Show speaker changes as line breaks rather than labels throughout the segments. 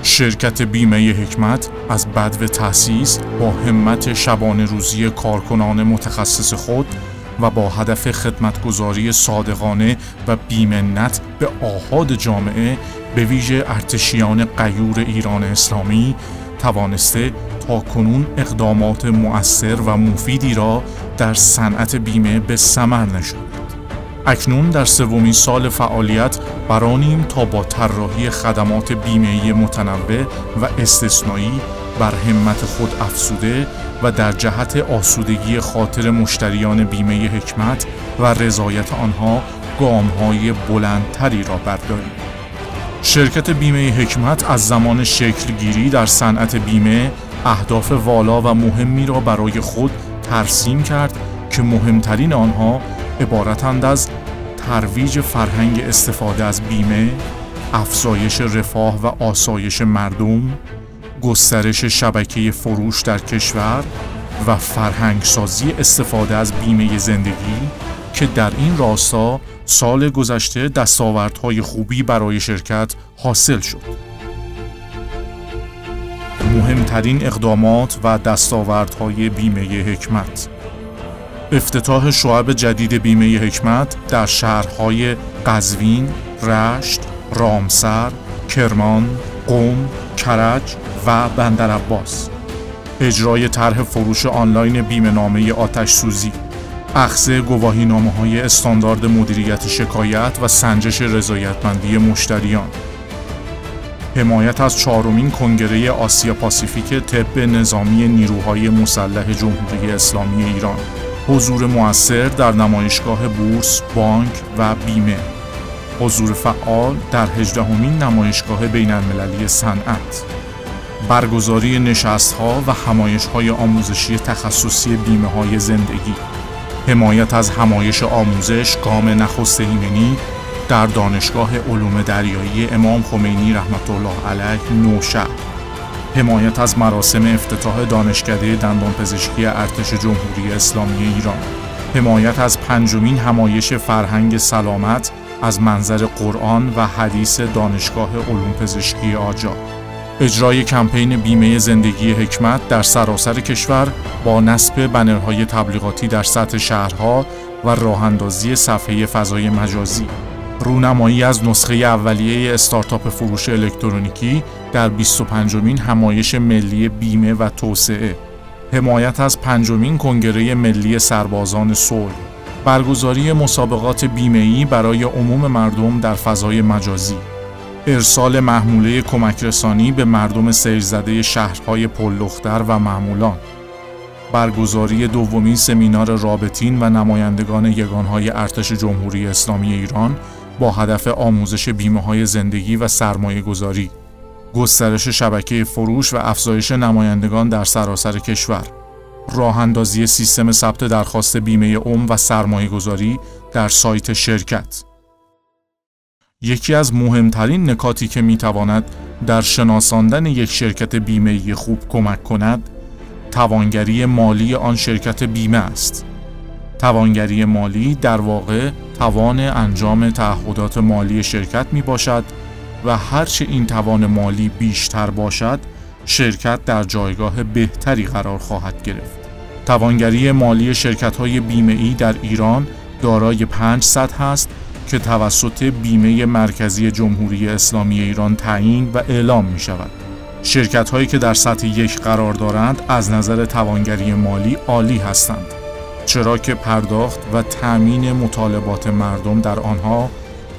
شرکت بیمه حکمت از بدو تأسیس با همت شبانه روزی کارکنان متخصص خود و با هدف خدمتگزاری صادقانه و بی‌منت به آحاد جامعه به ویژه ارتشیان غیور ایران اسلامی توانسته تاکنون اقدامات مؤثر و مفیدی را در صنعت بیمه به ثمر نشاند. اکنون در سومین سال فعالیت برانیم تا با طراحی خدمات بیمه‌ای متنوع و استثنایی بر همت خود افزوده و در جهت آسودگی خاطر مشتریان بیمه حکمت و رضایت آنها گام‌های بلندتری را برداریم. شرکت بیمه حکمت از زمان شکلگیری در صنعت بیمه اهداف والا و مهمی را برای خود ترسیم کرد که مهمترین آنها عبارتند از ترویج فرهنگ استفاده از بیمه، افزایش رفاه و آسایش مردم، گسترش شبکه فروش در کشور و فرهنگسازی استفاده از بیمه زندگی که در این راستا سال گذشته دستاوردهای خوبی برای شرکت حاصل شد. مهمترین اقدامات و دستاوردهای بیمه حکمت: افتتاح شعب جدید بیمه حکمت در شهرهای قزوین، رشت، رامسر، کرمان، قم، کرج و بندرعباس. اجرای طرح فروش آنلاین بیمه نامه آتش سوزی. اخذ گواهینامه‌های استاندارد مدیریت شکایت و سنجش رضایتمندی مشتریان. حمایت از 4مین کنگره آسیا پاسیفیک طب نظامی نیروهای مسلح جمهوری اسلامی ایران. حضور مؤثر در نمایشگاه بورس، بانک و بیمه. حضور فعال در 18مین نمایشگاه بین‌المللی صنعت. برگزاری نشست‌ها و همایش‌های آموزشی تخصصی بیمه‌های زندگی. حمایت از همایش آموزش گام نخست ایمنی در دانشگاه علوم دریایی امام خمینی رحمت الله علیه نوشهر. حمایت از مراسم افتتاح دانشکده دندانپزشکی ارتش جمهوری اسلامی ایران. حمایت از 5مین همایش فرهنگ سلامت از منظر قرآن و حدیث دانشگاه علوم پزشکی آجا. اجرای کمپین بیمه زندگی حکمت در سراسر کشور با نصب بنرهای تبلیغاتی در سطح شهرها و راه‌اندازی صفحه فضای مجازی. رونمایی از نسخه اولیه استارتاپ فروش الکترونیکی در 25مین همایش ملی بیمه و توسعه. حمایت از 5مین کنگره ملی سربازان صلح. برگزاری مسابقات بیمه‌ای برای عموم مردم در فضای مجازی. ارسال محموله کمک رسانی به مردم سیل‌زده شهرهای پل‌دختر و محمولان. برگزاری 2مین سمینار رابطین و نمایندگان یگانهای ارتش جمهوری اسلامی ایران با هدف آموزش بیمه‌های زندگی و سرمایه‌گذاری. گسترش شبکه فروش و افزایش نمایندگان در سراسر کشور. راه‌اندازی سیستم ثبت درخواست بیمه عمر و سرمایه‌گذاری در سایت شرکت. یکی از مهمترین نکاتی که می‌تواند در شناساندن یک شرکت بیمه‌ای خوب کمک کند، توانگری مالی آن شرکت بیمه است. توانگری مالی در واقع توان انجام تعهدات مالی شرکت میباشد و هرچه این توان مالی بیشتر باشد، شرکت در جایگاه بهتری قرار خواهد گرفت. توانگری مالی شرکت‌های بیمه‌ای در ایران دارای 5 سطح است که توسط بیمه مرکزی جمهوری اسلامی ایران تعیین و اعلام می‌شود. شرکت‌هایی که در سطح 1 قرار دارند از نظر توانگری مالی عالی هستند، چرا که پرداخت و تأمین مطالبات مردم در آنها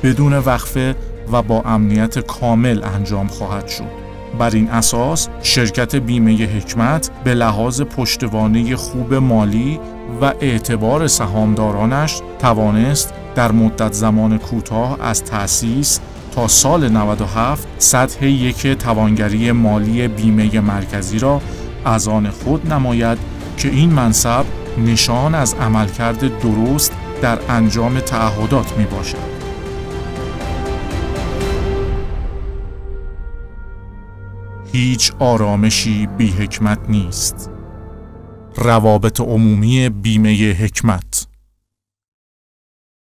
بدون وقفه و با امنیت کامل انجام خواهد شد. بر این اساس شرکت بیمه حکمت به لحاظ پشتوانه خوب مالی و اعتبار سهامدارانش توانست در مدت زمان کوتاه از تأسیس تا سال 97 سطح یک توانگری مالی بیمه مرکزی را از آن خود نماید که این منصب نشان از عملکرد درست در انجام تعهدات می باشد. هیچ آرامشی بی حکمت نیست. روابط عمومی بیمه حکمت.